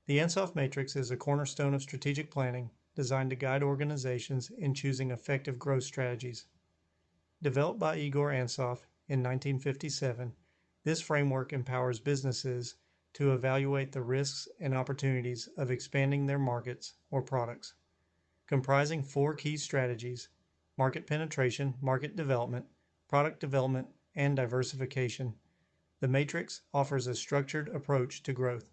The Ansoff Matrix is a cornerstone of strategic planning designed to guide organizations in choosing effective growth strategies. Developed by Igor Ansoff in 1957, this framework empowers businesses to evaluate the risks and opportunities of expanding their markets or products. Comprising four key strategies: market penetration, market development, product development, and diversification, the matrix offers a structured approach to growth.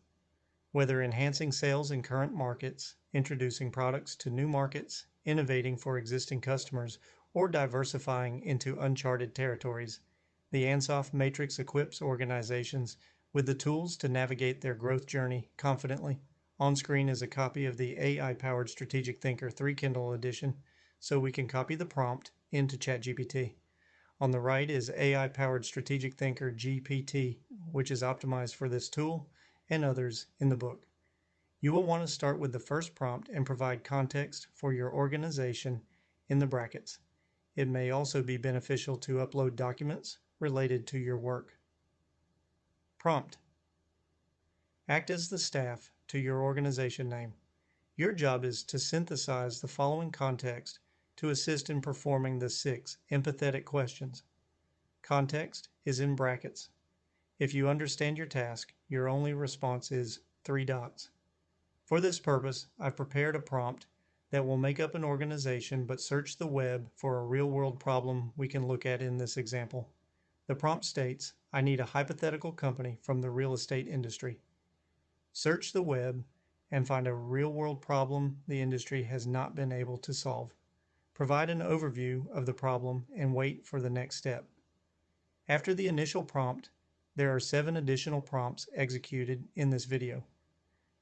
Whether enhancing sales in current markets, introducing products to new markets, innovating for existing customers, or diversifying into uncharted territories, the Ansoff Matrix equips organizations with the tools to navigate their growth journey confidently. On screen is a copy of the AI-powered Strategic Thinker 3 Kindle edition, so we can copy the prompt into ChatGPT. On the right is AI-powered Strategic Thinker GPT, which is optimized for this tool and others in the book. You will want to start with the first prompt and provide context for your organization in the brackets. It may also be beneficial to upload documents related to your work. Prompt: act as the staff to your organization name. Your job is to synthesize the following context to assist in performing the 6 empathetic questions. Context is in brackets. If you understand your task, your only response is 3 dots. For this purpose, I've prepared a prompt that will make up an organization but search the web for a real-world problem we can look at in this example. The prompt states, I need a hypothetical company from the real estate industry. Search the web and find a real-world problem the industry has not been able to solve. Provide an overview of the problem and wait for the next step. After the initial prompt, there are 7 additional prompts executed in this video.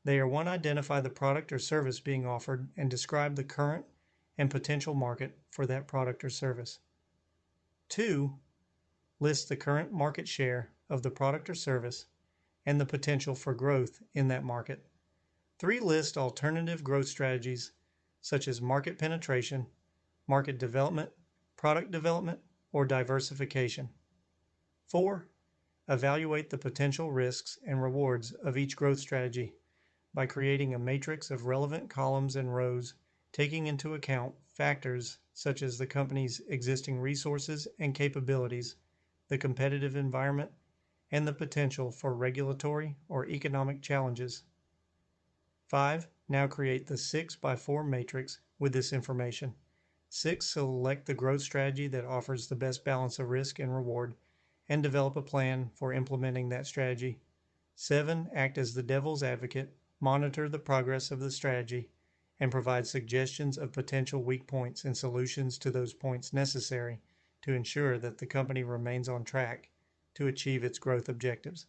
They are: 1. Identify the product or service being offered and describe the current and potential market for that product or service. 2. List the current market share of the product or service and the potential for growth in that market. 3. List alternative growth strategies such as market penetration, market development, product development, or diversification. 4. Evaluate the potential risks and rewards of each growth strategy by creating a matrix of relevant columns and rows, taking into account factors such as the company's existing resources and capabilities, the competitive environment, and the potential for regulatory or economic challenges. 5. Now create the 6x4 matrix with this information. 6. Select the growth strategy that offers the best balance of risk and reward, and develop a plan for implementing that strategy. 7. Act as the devil's advocate, monitor the progress of the strategy, and provide suggestions of potential weak points and solutions to those points necessary to ensure that the company remains on track to achieve its growth objectives.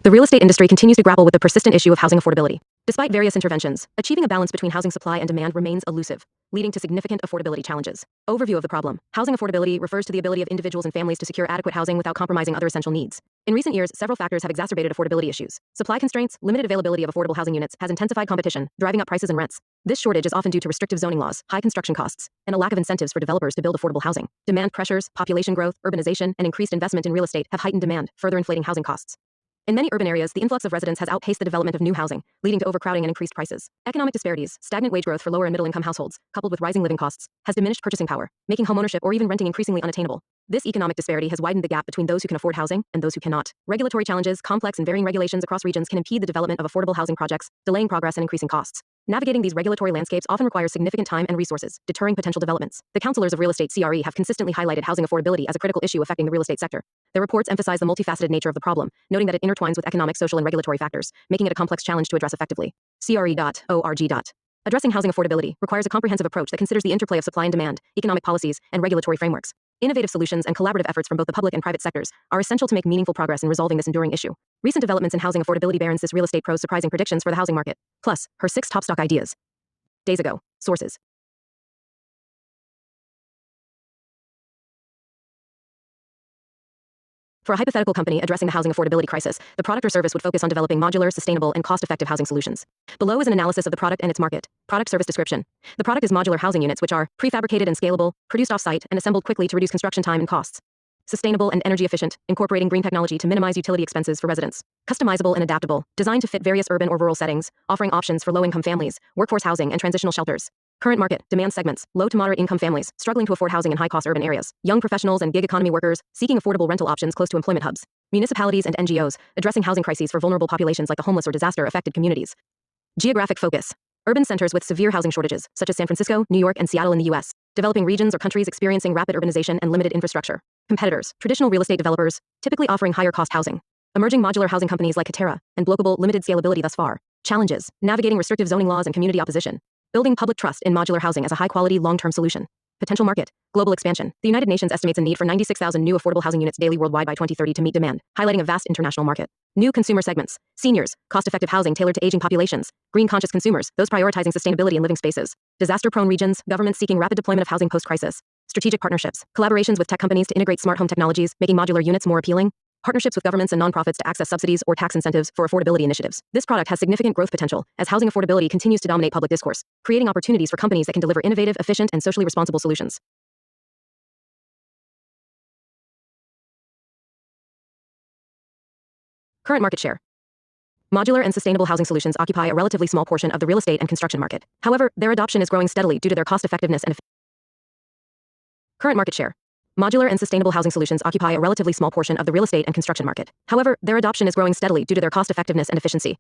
The real estate industry continues to grapple with the persistent issue of housing affordability. Despite various interventions, achieving a balance between housing supply and demand remains elusive, leading to significant affordability challenges. Overview of the problem. Housing affordability refers to the ability of individuals and families to secure adequate housing without compromising other essential needs. In recent years, several factors have exacerbated affordability issues. Supply constraints, limited availability of affordable housing units has intensified competition, driving up prices and rents. This shortage is often due to restrictive zoning laws, high construction costs, and a lack of incentives for developers to build affordable housing. Demand pressures, population growth, urbanization, and increased investment in real estate have heightened demand, further inflating housing costs. In many urban areas, the influx of residents has outpaced the development of new housing, leading to overcrowding and increased prices. Economic disparities, stagnant wage growth for lower and middle-income households, coupled with rising living costs, has diminished purchasing power, making homeownership or even renting increasingly unattainable. This economic disparity has widened the gap between those who can afford housing and those who cannot. Regulatory challenges, complex and varying regulations across regions can impede the development of affordable housing projects, delaying progress and increasing costs. Navigating these regulatory landscapes often requires significant time and resources, deterring potential developments. The counselors of real estate CRE have consistently highlighted housing affordability as a critical issue affecting the real estate sector. Their reports emphasize the multifaceted nature of the problem, noting that it intertwines with economic, social, and regulatory factors, making it a complex challenge to address effectively. CRE.org. Addressing housing affordability requires a comprehensive approach that considers the interplay of supply and demand, economic policies, and regulatory frameworks. Innovative solutions and collaborative efforts from both the public and private sectors are essential to make meaningful progress in resolving this enduring issue. Recent developments in housing affordability bear this real estate pro's surprising predictions for the housing market. Plus, her 6 top stock ideas. Days ago. Sources. For a hypothetical company addressing the housing affordability crisis, the product or service would focus on developing modular, sustainable, and cost-effective housing solutions. Below is an analysis of the product and its market. Product service description. The product is modular housing units which are prefabricated and scalable, produced off-site, and assembled quickly to reduce construction time and costs. Sustainable and energy efficient, incorporating green technology to minimize utility expenses for residents. Customizable and adaptable, designed to fit various urban or rural settings, offering options for low-income families, workforce housing, and transitional shelters. Current market, demand segments, low to moderate income families, struggling to afford housing in high-cost urban areas, young professionals and gig economy workers, seeking affordable rental options close to employment hubs, municipalities and NGOs, addressing housing crises for vulnerable populations like the homeless or disaster-affected communities. Geographic focus. Urban centers with severe housing shortages, such as San Francisco, New York, and Seattle in the U.S. Developing regions or countries experiencing rapid urbanization and limited infrastructure. Competitors. Traditional real estate developers, typically offering higher cost housing. Emerging modular housing companies like Katera and Blockable, limited scalability thus far. Challenges. Navigating restrictive zoning laws and community opposition. Building public trust in modular housing as a high-quality, long-term solution. Potential market. Global expansion. The United Nations estimates a need for 96,000 new affordable housing units daily worldwide by 2030 to meet demand, highlighting a vast international market. New consumer segments. Seniors. Cost-effective housing tailored to aging populations. Green-conscious consumers, those prioritizing sustainability in living spaces. Disaster-prone regions. Governments seeking rapid deployment of housing post-crisis. Strategic partnerships. Collaborations with tech companies to integrate smart home technologies, making modular units more appealing. Partnerships with governments and nonprofits to access subsidies or tax incentives for affordability initiatives. This product has significant growth potential as housing affordability continues to dominate public discourse, creating opportunities for companies that can deliver innovative, efficient, and socially responsible solutions. Current market share. Modular and sustainable housing solutions occupy a relatively small portion of the real estate and construction market. However, their adoption is growing steadily due to their cost-effectiveness and current market share. Modular and sustainable housing solutions occupy a relatively small portion of the real estate and construction market. However, their adoption is growing steadily due to their cost-effectiveness and efficiency.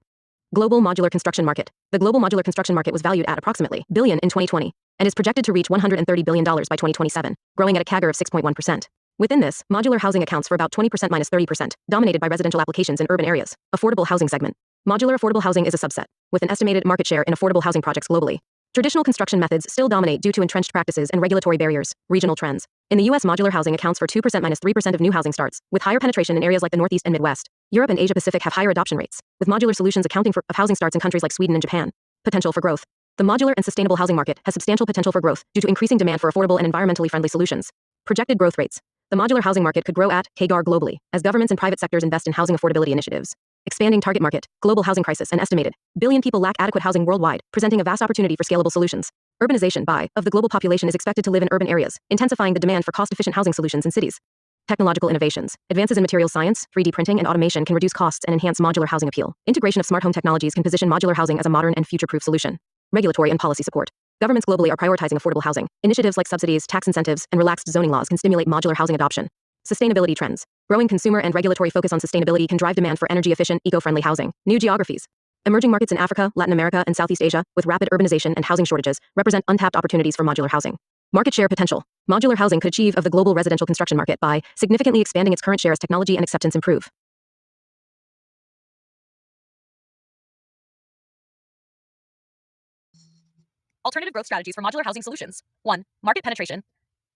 Global modular construction market. The global modular construction market was valued at approximately $1 billion in 2020 and is projected to reach $130 billion by 2027, growing at a CAGR of 6.1%. Within this, modular housing accounts for about 20% minus 30%, dominated by residential applications in urban areas. Affordable housing segment. Modular affordable housing is a subset, with an estimated market share in affordable housing projects globally. Traditional construction methods still dominate due to entrenched practices and regulatory barriers. Regional trends. In the US, modular housing accounts for 2% minus 3% of new housing starts, with higher penetration in areas like the Northeast and Midwest. Europe and Asia Pacific have higher adoption rates, with modular solutions accounting for housing starts in countries like Sweden and Japan. Potential for growth. The modular and sustainable housing market has substantial potential for growth due to increasing demand for affordable and environmentally friendly solutions. Projected growth rates. The modular housing market could grow at CAGR globally as governments and private sectors invest in housing affordability initiatives. Expanding target market. Global housing crisis. An estimated billion people lack adequate housing worldwide, presenting a vast opportunity for scalable solutions. Urbanization of the global population is expected to live in urban areas, intensifying the demand for cost-efficient housing solutions in cities. Technological innovations. Advances in materials science, 3D printing, and automation can reduce costs and enhance modular housing appeal. Integration of smart home technologies can position modular housing as a modern and future-proof solution. Regulatory and policy support. Governments globally are prioritizing affordable housing. Initiatives like subsidies, tax incentives, and relaxed zoning laws can stimulate modular housing adoption. Sustainability trends. Growing consumer and regulatory focus on sustainability can drive demand for energy-efficient, eco-friendly housing. New geographies. Emerging markets in Africa, Latin America, and Southeast Asia, with rapid urbanization and housing shortages, represent untapped opportunities for modular housing. Market share potential. Modular housing could achieve of the global residential construction market by significantly expanding its current share as technology and acceptance improve. Alternative growth strategies for modular housing solutions. 1. Market penetration.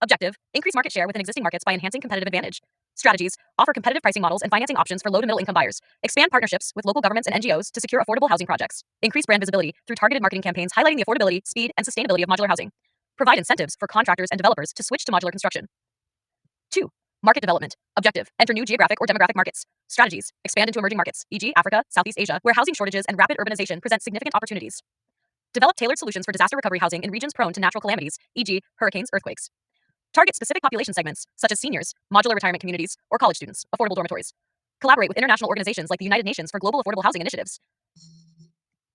Objective, increase market share within existing markets by enhancing competitive advantage. Strategies, offer competitive pricing models and financing options for low to middle income buyers. Expand partnerships with local governments and NGOs to secure affordable housing projects. Increase brand visibility through targeted marketing campaigns highlighting the affordability, speed, and sustainability of modular housing. Provide incentives for contractors and developers to switch to modular construction. 2. Market development. Objective, enter new geographic or demographic markets. Strategies, expand into emerging markets, e.g. Africa, Southeast Asia, where housing shortages and rapid urbanization present significant opportunities. Develop tailored solutions for disaster recovery housing in regions prone to natural calamities, e.g. hurricanes, earthquakes. Target specific population segments, such as seniors, modular retirement communities, or college students, affordable dormitories. Collaborate with international organizations like the United Nations for global affordable housing initiatives.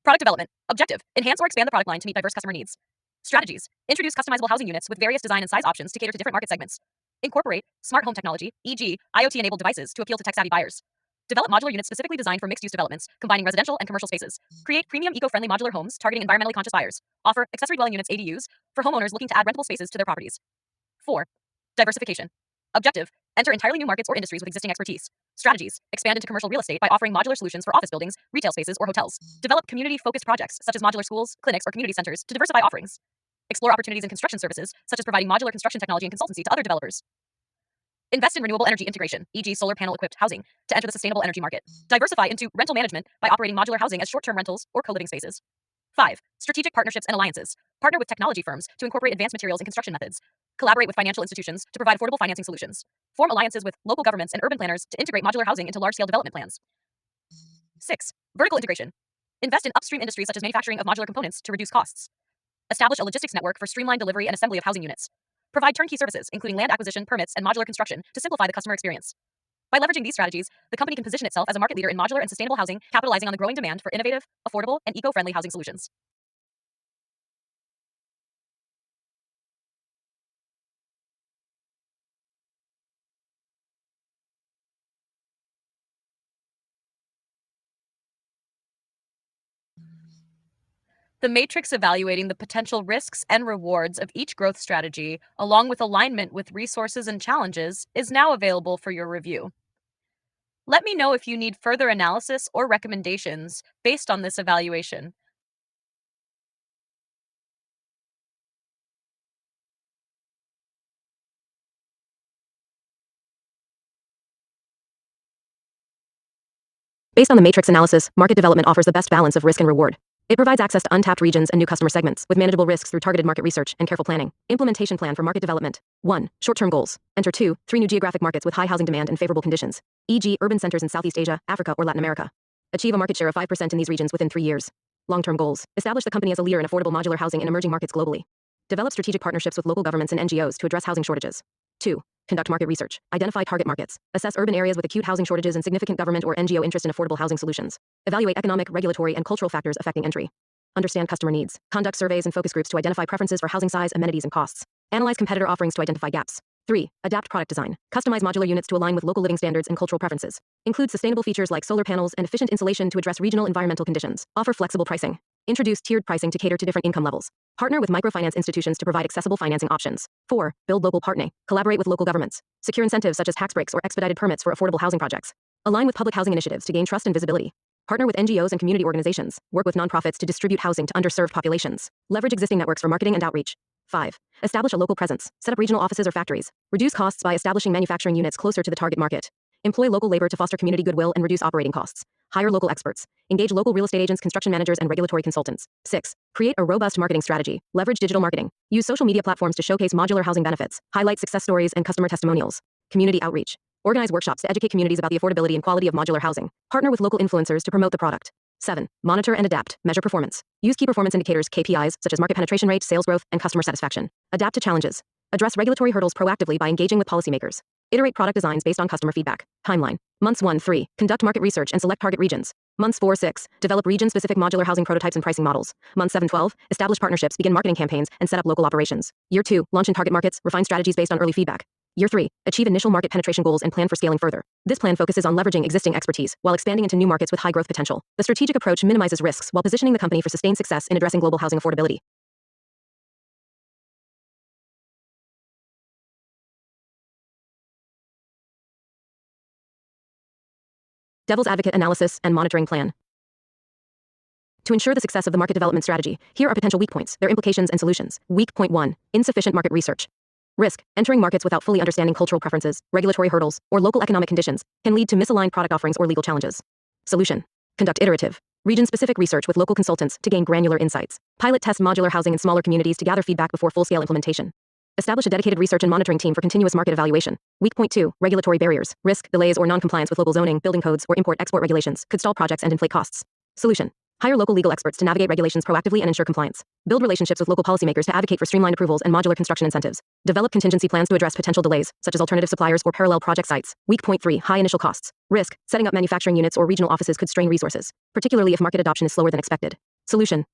Product development. Objective, enhance or expand the product line to meet diverse customer needs. Strategies, introduce customizable housing units with various design and size options to cater to different market segments. Incorporate smart home technology, e.g. IoT-enabled devices to appeal to tech-savvy buyers. Develop modular units specifically designed for mixed-use developments, combining residential and commercial spaces. Create premium eco-friendly modular homes targeting environmentally conscious buyers. Offer accessory dwelling units, ADUs, for homeowners looking to add rentable spaces to their properties. 4. Diversification. Objective, enter entirely new markets or industries with existing expertise. Strategies, expand into commercial real estate by offering modular solutions for office buildings, retail spaces, or hotels. Develop community-focused projects such as modular schools, clinics, or community centers to diversify offerings. Explore opportunities in construction services, such as providing modular construction technology and consultancy to other developers. Invest in renewable energy integration, e.g. solar panel-equipped housing, to enter the sustainable energy market. Diversify into rental management by operating modular housing as short-term rentals or co-living spaces. 5. Strategic partnerships and alliances. Partner with technology firms to incorporate advanced materials and construction methods. Collaborate with financial institutions to provide affordable financing solutions. Form alliances with local governments and urban planners to integrate modular housing into large-scale development plans. 6. Vertical integration. Invest in upstream industries such as manufacturing of modular components to reduce costs. Establish a logistics network for streamlined delivery and assembly of housing units. Provide turnkey services, including land acquisition, permits, and modular construction, to simplify the customer experience. By leveraging these strategies, the company can position itself as a market leader in modular and sustainable housing, capitalizing on the growing demand for innovative, affordable, and eco-friendly housing solutions. The matrix evaluating the potential risks and rewards of each growth strategy, along with alignment with resources and challenges, is now available for your review. Let me know if you need further analysis or recommendations based on this evaluation. Based on the matrix analysis, market development offers the best balance of risk and reward. It provides access to untapped regions and new customer segments with manageable risks through targeted market research and careful planning. Implementation plan for market development. 1. Short-term goals. Enter 2. 3 new geographic markets with high housing demand and favorable conditions, e.g., urban centers in Southeast Asia, Africa, or Latin America. Achieve a market share of 5% in these regions within 3 years. Long-term goals. Establish the company as a leader in affordable modular housing in emerging markets globally. Develop strategic partnerships with local governments and NGOs to address housing shortages. 2. Conduct market research. Identify target markets. Assess urban areas with acute housing shortages and significant government or NGO interest in affordable housing solutions. Evaluate economic, regulatory, and cultural factors affecting entry. Understand customer needs. Conduct surveys and focus groups to identify preferences for housing size, amenities, and costs. Analyze competitor offerings to identify gaps. 3. Adapt product design. Customize modular units to align with local living standards and cultural preferences. Include sustainable features like solar panels and efficient insulation to address regional environmental conditions. Offer flexible pricing. Introduce tiered pricing to cater to different income levels. Partner with microfinance institutions to provide accessible financing options. 4. Build local partnering. Collaborate with local governments. Secure incentives such as tax breaks or expedited permits for affordable housing projects. Align with public housing initiatives to gain trust and visibility. Partner with NGOs and community organizations. Work with nonprofits to distribute housing to underserved populations. Leverage existing networks for marketing and outreach. 5. Establish a local presence. Set up regional offices or factories. Reduce costs by establishing manufacturing units closer to the target market. Employ local labor to foster community goodwill and reduce operating costs. Hire local experts. Engage local real estate agents, construction managers, and regulatory consultants. 6. Create a robust marketing strategy. Leverage digital marketing. Use social media platforms to showcase modular housing benefits. Highlight success stories and customer testimonials. Community outreach. Organize workshops to educate communities about the affordability and quality of modular housing. Partner with local influencers to promote the product. 7. Monitor and adapt. Measure performance. Use key performance indicators, KPIs, such as market penetration rate, sales growth, and customer satisfaction. Adapt to challenges. Address regulatory hurdles proactively by engaging with policymakers. Iterate product designs based on customer feedback. Timeline. Months 1-3. Conduct market research and select target regions. Months 4-6. Develop region-specific modular housing prototypes and pricing models. Months 7-12. Establish partnerships, begin marketing campaigns, and set up local operations. Year 2. Launch in target markets, refine strategies based on early feedback. Year 3. Achieve initial market penetration goals and plan for scaling further. This plan focuses on leveraging existing expertise while expanding into new markets with high growth potential. The strategic approach minimizes risks while positioning the company for sustained success in addressing global housing affordability. Devil's advocate analysis and monitoring plan. To ensure the success of the market development strategy, here are potential weak points, their implications, and solutions. Weak point 1. Insufficient market research. Risk. Entering markets without fully understanding cultural preferences, regulatory hurdles, or local economic conditions can lead to misaligned product offerings or legal challenges. Solution. Conduct iterative, region-specific research with local consultants to gain granular insights. Pilot test modular housing in smaller communities to gather feedback before full-scale implementation. Establish a dedicated research and monitoring team for continuous market evaluation. Weak point 2. Regulatory barriers. Risk, delays, or non-compliance with local zoning, building codes, or import-export regulations could stall projects and inflate costs. Solution. Hire local legal experts to navigate regulations proactively and ensure compliance. Build relationships with local policymakers to advocate for streamlined approvals and modular construction incentives. Develop contingency plans to address potential delays, such as alternative suppliers or parallel project sites. Weak point 3. High initial costs. Risk. Setting up manufacturing units or regional offices could strain resources, particularly if market adoption is slower than expected. Solution.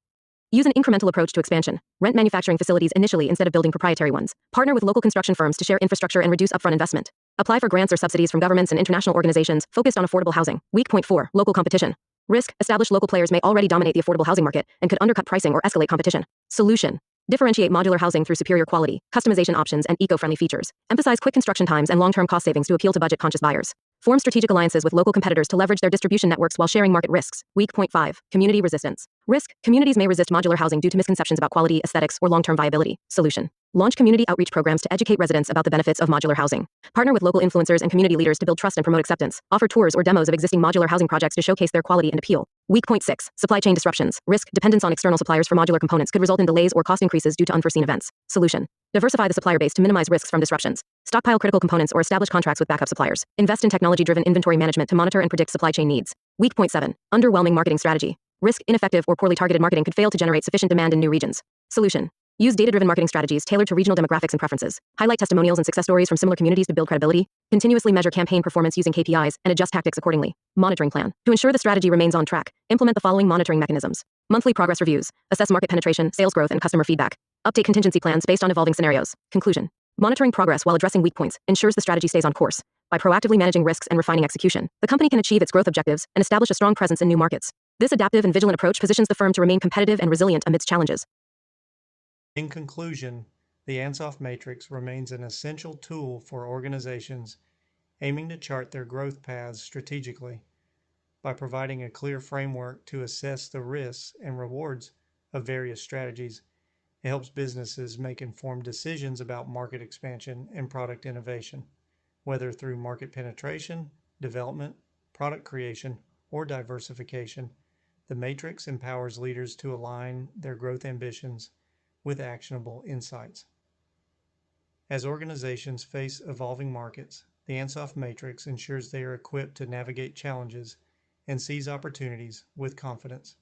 Use an incremental approach to expansion. Rent manufacturing facilities initially instead of building proprietary ones. Partner with local construction firms to share infrastructure and reduce upfront investment. Apply for grants or subsidies from governments and international organizations focused on affordable housing. Weak point 4. Local competition. Risk. Established local players may already dominate the affordable housing market and could undercut pricing or escalate competition. Solution. Differentiate modular housing through superior quality, customization options, and eco-friendly features. Emphasize quick construction times and long-term cost savings to appeal to budget-conscious buyers. Form strategic alliances with local competitors to leverage their distribution networks while sharing market risks. Weak point 5. Community resistance. Risk: communities may resist modular housing due to misconceptions about quality, aesthetics, or long-term viability. Solution: launch community outreach programs to educate residents about the benefits of modular housing. Partner with local influencers and community leaders to build trust and promote acceptance. Offer tours or demos of existing modular housing projects to showcase their quality and appeal. Weak point 6. Supply chain disruptions. Risk: dependence on external suppliers for modular components could result in delays or cost increases due to unforeseen events. Solution: diversify the supplier base to minimize risks from disruptions. Stockpile critical components or establish contracts with backup suppliers. Invest in technology-driven inventory management to monitor and predict supply chain needs. Weak point 7. Underwhelming marketing strategy. Risk: ineffective or poorly targeted marketing could fail to generate sufficient demand in new regions. Solution: use data-driven marketing strategies tailored to regional demographics and preferences. Highlight testimonials and success stories from similar communities to build credibility. Continuously measure campaign performance using KPIs and adjust tactics accordingly. Monitoring plan. To ensure the strategy remains on track, implement the following monitoring mechanisms. Monthly progress reviews. Assess market penetration, sales growth, and customer feedback. Update contingency plans based on evolving scenarios. Conclusion: monitoring progress while addressing weak points ensures the strategy stays on course. By proactively managing risks and refining execution, the company can achieve its growth objectives and establish a strong presence in new markets. This adaptive and vigilant approach positions the firm to remain competitive and resilient amidst challenges. In conclusion, the Ansoff Matrix remains an essential tool for organizations aiming to chart their growth paths strategically. By providing a clear framework to assess the risks and rewards of various strategies, it helps businesses make informed decisions about market expansion and product innovation, whether through market penetration, development, product creation, or diversification. The Matrix empowers leaders to align their growth ambitions with actionable insights. As organizations face evolving markets, the Ansoff Matrix ensures they are equipped to navigate challenges and seize opportunities with confidence.